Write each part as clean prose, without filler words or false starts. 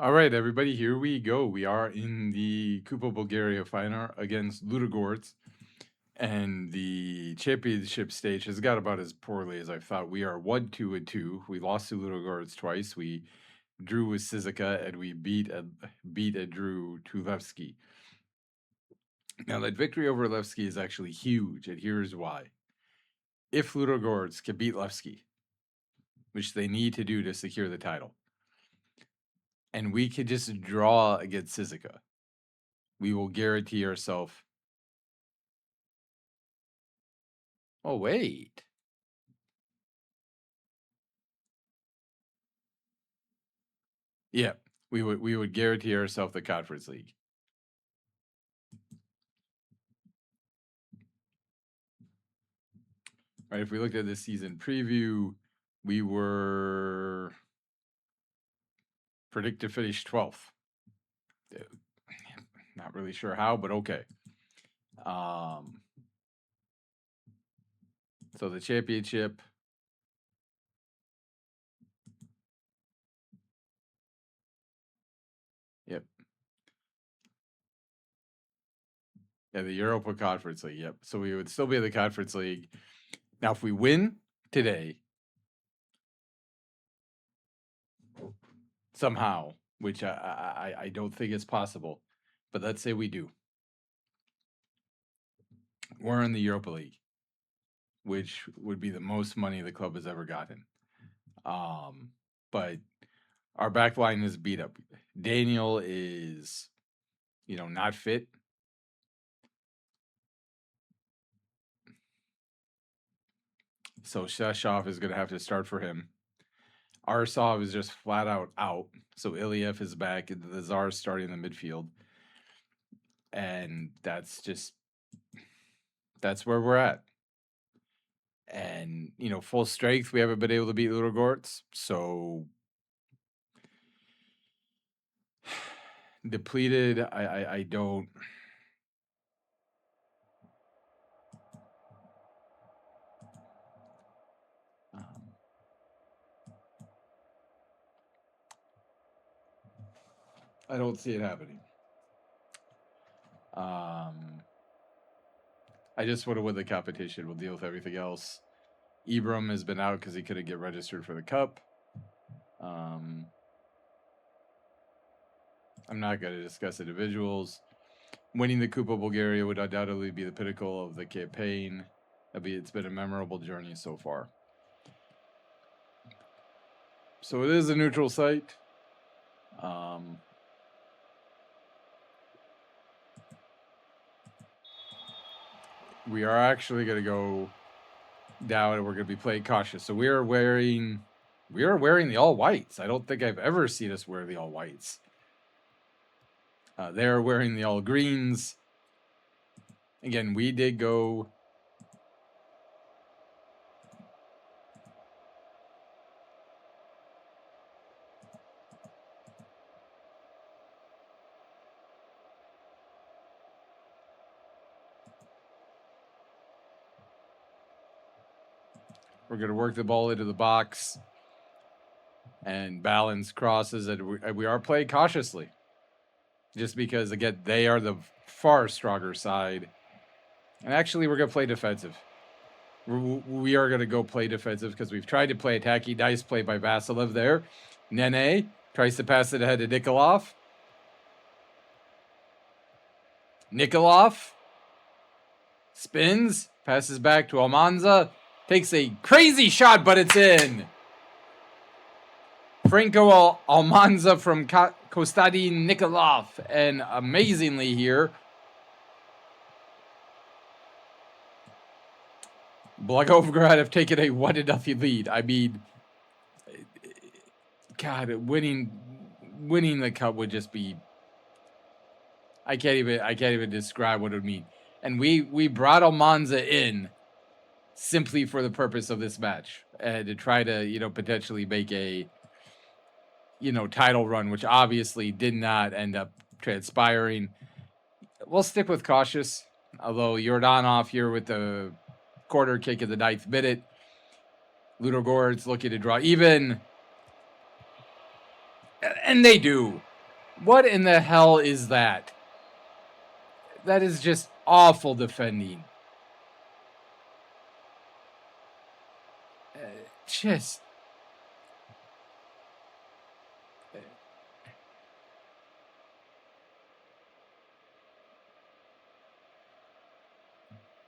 All right, everybody, here we go. We are in the Kupa Bulgaria final against Ludogorets, and the championship stage has got about as poorly as I thought. We are 1-2-2. We lost to Ludogorets twice. We drew with Sizica, and we beat and drew Tulevski. Now, that victory over Levski is actually huge, and here's why. If Ludogorets can beat Levski, which they need to do to secure the title, and we could just draw against Sizica, we will guarantee ourselves. Oh, wait. Yeah, we would guarantee ourselves the Conference League. Right, if we looked at this season preview, we were predicted to finish 12th. Not really sure how, but okay. So the championship. Yep. Yeah, the Europa Conference League. Yep. So we would still be in the Conference League. Now, if we win today, somehow, which I don't think is possible, but let's say we do, we're in the Europa League, which would be the most money the club has ever gotten. But our back line is beat up. Daniel is, not fit. So Sheshov is going to have to start for him. Arsov is just flat out. So Iliev is back. The Tsar is starting in the midfield. And that's where we're at. And, full strength, we haven't been able to beat Ludogorets. So depleted, I don't. I don't see it happening. I just want to win the competition. We'll deal with everything else. Ibram has been out because he couldn't get registered for the cup. I'm not going to discuss individuals. Winning the Kupa Bulgaria would undoubtedly be the pinnacle of the campaign. It's been a memorable journey so far. So it is a neutral site. We are actually going to go down and we're going to be playing cautious. So we are wearing the all whites. I don't think I've ever seen us wear the all whites. They're wearing the all greens. Again, we did go. We're going to work the ball into the box and balance crosses, and we are playing cautiously. Just because, again, they are the far stronger side. And actually, we're going to play defensive. We are going to go play defensive because we've tried to play attacking. Nice play by Vasilev there. Nene tries to pass it ahead to Nikolov. Nikolov spins, passes back to Almanza. Takes a crazy shot, but it's in. Franco Almanza from Kostadin Nikolov. And amazingly here, Blagoevgrad have taken a 1-0 lead. I mean, God, winning the cup would just be. I can't even describe what it would mean. And we brought Almanza in simply for the purpose of this match and to try to potentially make a title run, which obviously did not end up transpiring. We'll stick with cautious, although Yordanov here with the corner kick in the 9th minute. Ludogorets looking to draw even, and they do. What in the hell is that? That is just awful defending. Just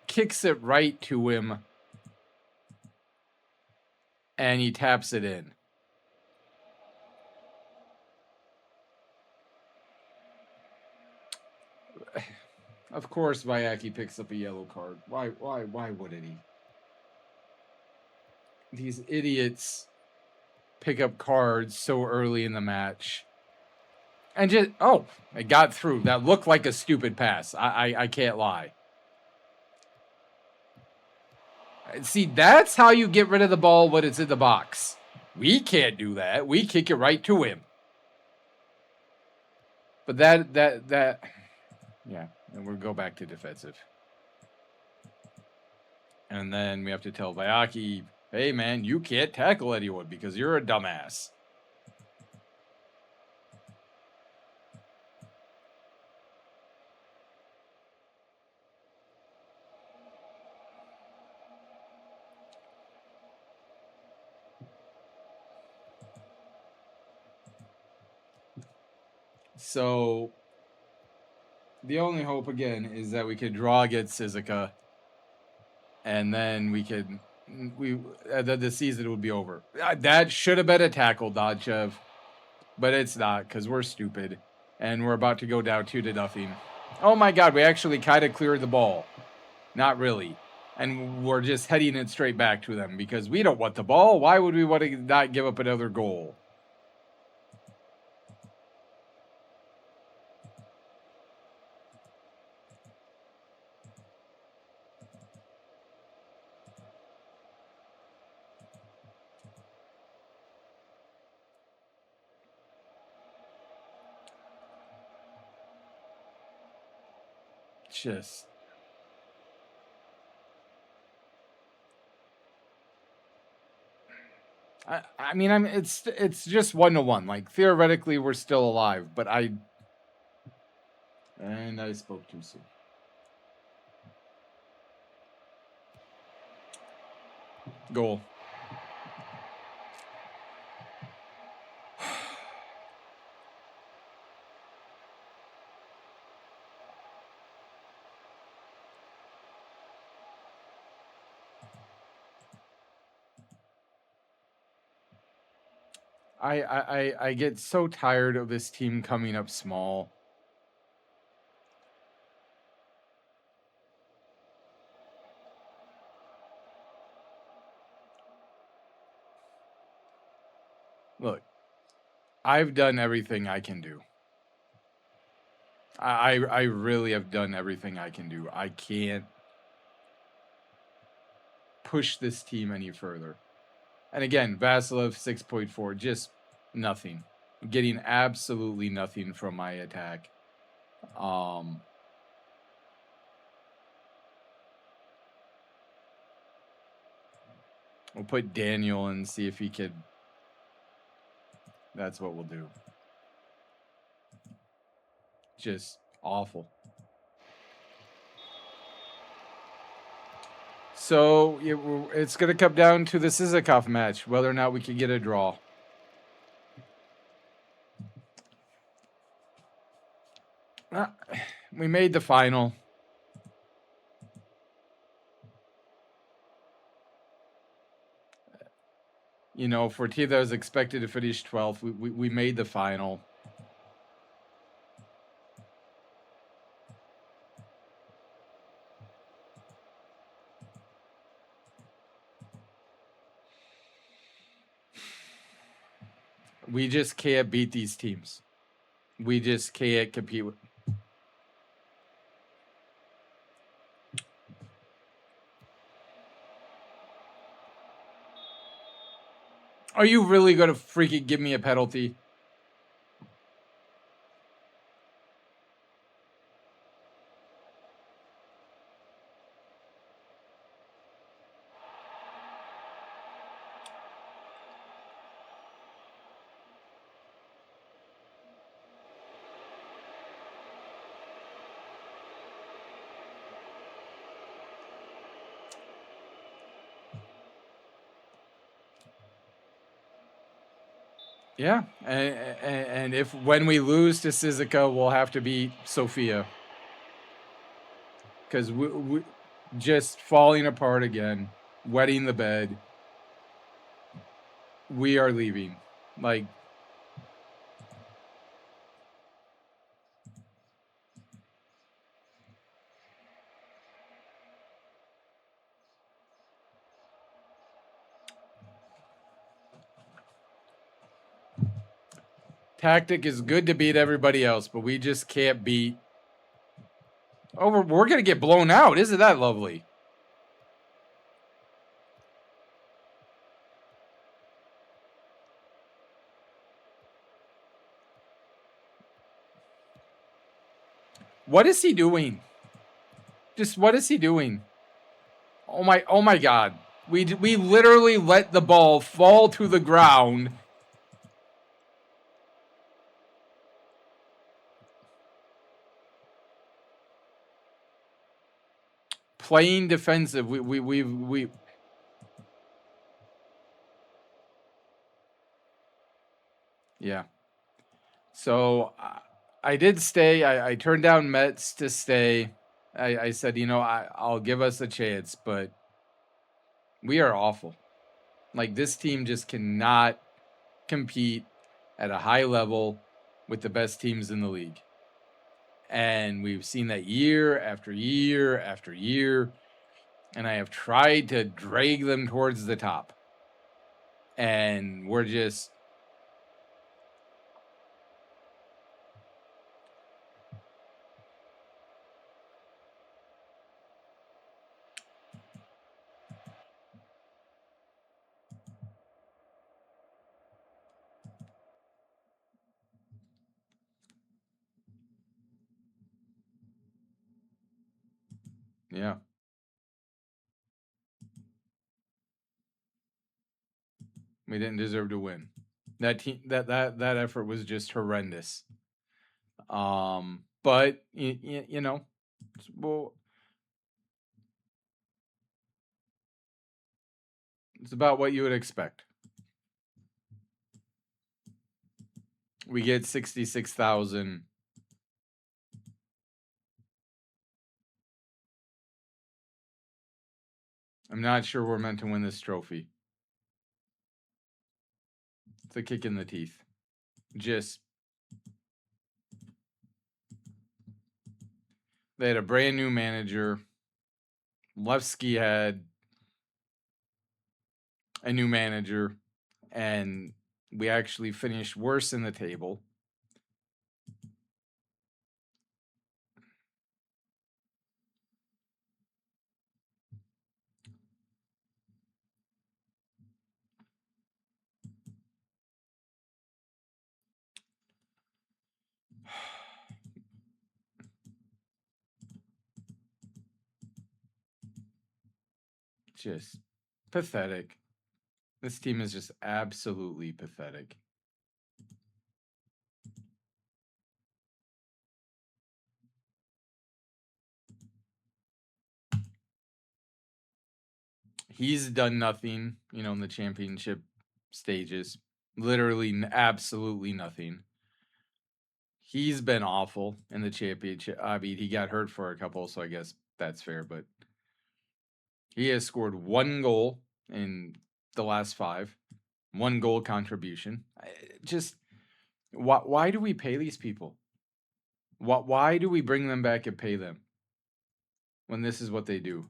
kicks it right to him, and he taps it in. Of course, Vyaki picks up a yellow card. Why wouldn't he? These idiots pick up cards so early in the match. And just, oh, it got through. That looked like a stupid pass. I can't lie. See, that's how you get rid of the ball when it's in the box. We can't do that. We kick it right to him. But that, yeah, and we'll go back to defensive. And then we have to tell Vyaki, hey, man, you can't tackle anyone because you're a dumbass. So the only hope again is that we could draw against Suzuka, and then we could the season would be over. That should have been a tackle, Dodchev, but it's not because we're stupid, and we're about to go down 2-0. Oh my God, we actually kind of cleared the ball. Not really. And we're just heading it straight back to them because we don't want the ball. Why would we want to not give up another goal? Just I mean, it's just 1-1. Like theoretically, we're still alive, but I spoke too soon. Goal. I get so tired of this team coming up small. Look, I've done everything I can do. I really have done everything I can do. I can't push this team any further. And again, Vasilev 6.4, just nothing. Getting absolutely nothing from my attack. We'll put Daniel and see if he could. That's what we'll do. Just awful. So it's going to come down to the Sizikov match, whether or not we can get a draw. We made the final. You know, for a team that was expected to finish 12th, we made the final. We just can't beat these teams. We just can't compete with. Are you really going to freaking give me a penalty? Yeah, and if when we lose to Suzuka, we'll have to beat Sofia because we just falling apart again, wetting the bed. We are leaving. Like, tactic is good to beat everybody else, but we just can't beat. Oh, we're gonna get blown out. Isn't that lovely? What is he doing? Just what is he doing? Oh my God! We literally let the ball fall to the ground. Playing defensive. We. Yeah. So I did stay. I turned down Mets to stay. I said, I'll give us a chance, but we are awful. Like, this team just cannot compete at a high level with the best teams in the league. And we've seen that year after year after year. And I have tried to drag them towards the top. And we're just. Yeah. We didn't deserve to win. That team, that effort was just horrendous. But well, it's about what you would expect. We get 66,000. I'm not sure we're meant to win this trophy. It's a kick in the teeth. Just they had a brand new manager. Levski had a new manager, and we actually finished worse in the table. Just pathetic. This team is just absolutely pathetic. He's done nothing, in the championship stages. Literally, absolutely nothing. He's been awful in the championship. I mean, he got hurt for a couple, so I guess that's fair. But he has scored 1 goal in the last 5, 1 goal contribution. Just why do we pay these people? Why do we bring them back and pay them when this is what they do?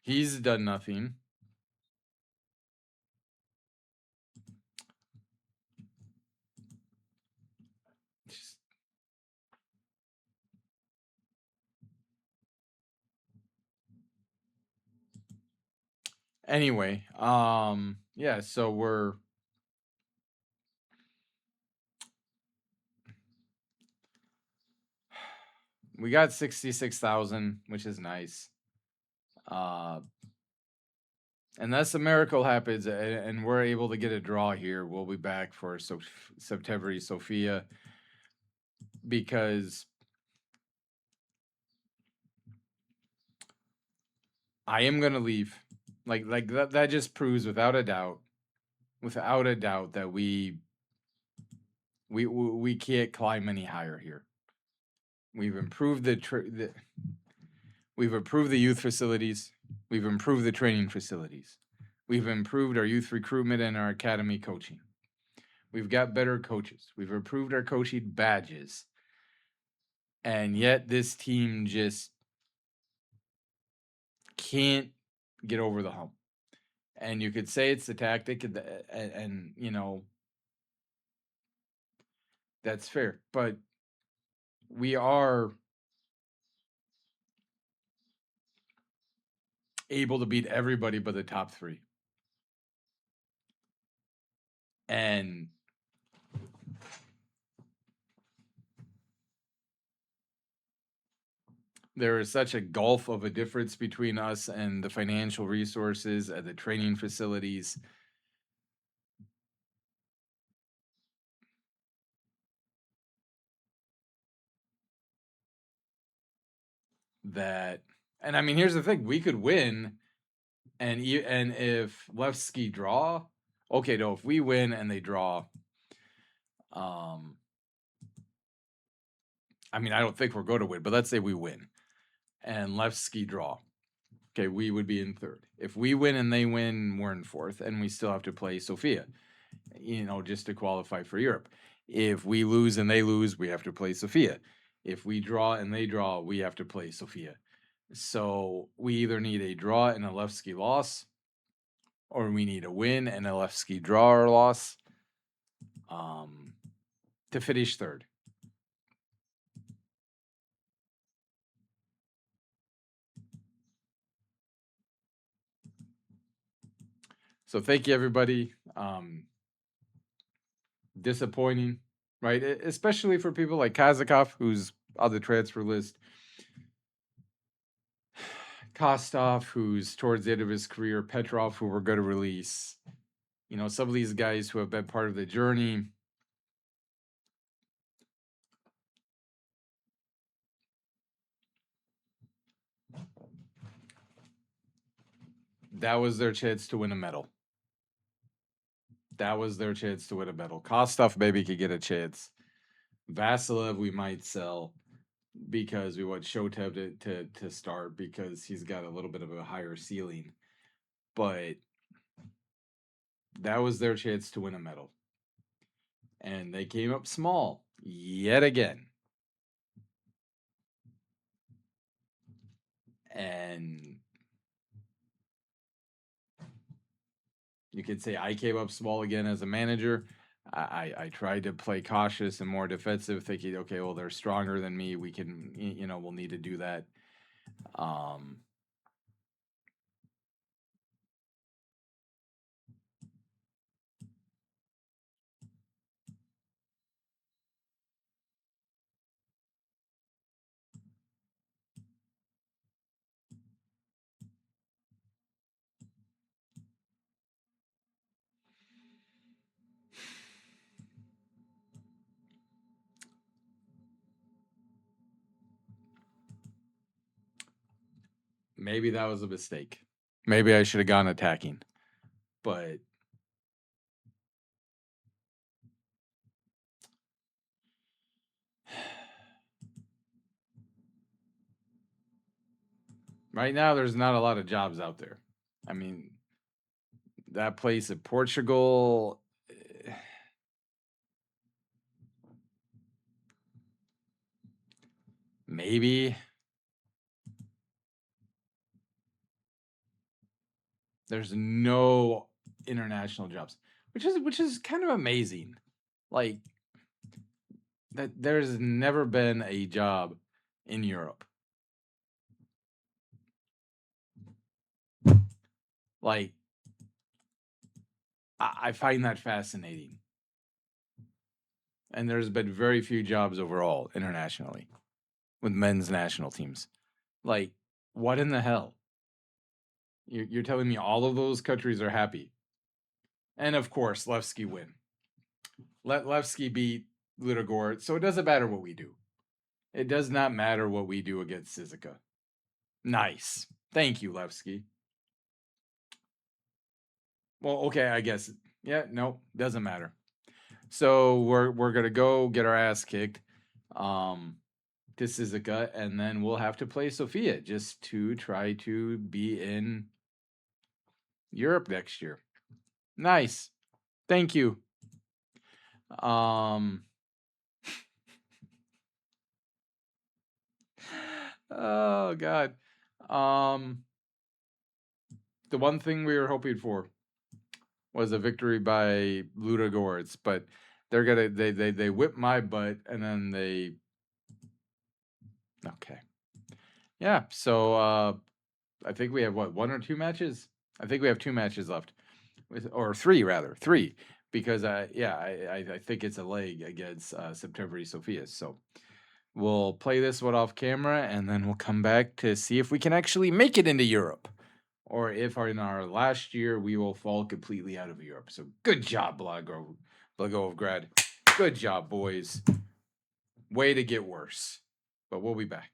He's done nothing. Just, anyway, yeah. So we got 66,000, which is nice. Unless a miracle happens and we're able to get a draw here, we'll be back for September Sofia, because I am gonna leave. Like that just proves without a doubt that we can't climb any higher here. We've improved we've improved the youth facilities. We've improved the training facilities. We've improved our youth recruitment and our academy coaching. We've got better coaches. We've improved our coaching badges. And yet this team just can't get over the hump. And you could say it's the tactic, and you know, that's fair. But we are able to beat everybody but the top three. And there is such a gulf of a difference between us and the financial resources and the training facilities that, and I mean, here's the thing: we could win, and if Levski draw, okay, no, if we win and they draw, um, I mean, I don't think we're going to win, but let's say we win and Levski draw. Okay, we would be in third. If we win and they win, we're in fourth, and we still have to play Sofia, you know, just to qualify for Europe. If we lose and they lose, we have to play Sofia. If we draw and they draw, we have to play Sofia. So we either need a draw and a Levski loss, or we need a win and a Levski draw or loss to finish third. So thank you, everybody. Disappointing, right? Especially for people like Kazakov, who's on the transfer list. Kostov, who's towards the end of his career. Petrov, who we're going to release. You know, some of these guys who have been part of the journey. That was their chance to win a medal. That was their chance to win a medal. Kostov maybe could get a chance. Vasilev we might sell because we want Shotev to start because he's got a little bit of a higher ceiling. But that was their chance to win a medal. And they came up small yet again. And you could say I came up small again as a manager. I tried to play cautious and more defensive, thinking, okay, well, they're stronger than me. We can, you know, we'll need to do that. Maybe that was a mistake. Maybe I should have gone attacking. But right now, there's not a lot of jobs out there. I mean, that place in Portugal, maybe. There's no international jobs, which is kind of amazing. Like that there's never been a job in Europe. Like I find that fascinating. And there's been very few jobs overall internationally with men's national teams. Like, what in the hell? You're telling me all of those countries are happy? And of course, Levski win. Let Levski beat Ludogorets, so it doesn't matter what we do. It does not matter what we do against Sizica. Nice. Thank you, Levski. Well, okay, I guess. Yeah, no, doesn't matter. So we're gonna go get our ass kicked. This is a gut, and then we'll have to play Sofia just to try to be in Europe next year. Nice. Thank you. Um oh god. Um the one thing we were hoping for was a victory by Ludogorets, but they're gonna they whip my butt and then they okay. Yeah, so I think we have what, one or two matches? I think we have two matches left. Or three rather, three. Because I think it's a leg against September Sophia's. So we'll play this one off camera and then we'll come back to see if we can actually make it into Europe. Or if in our last year we will fall completely out of Europe. So good job, Blagoevgrad. Good job, boys. Way to get worse. But we'll be back.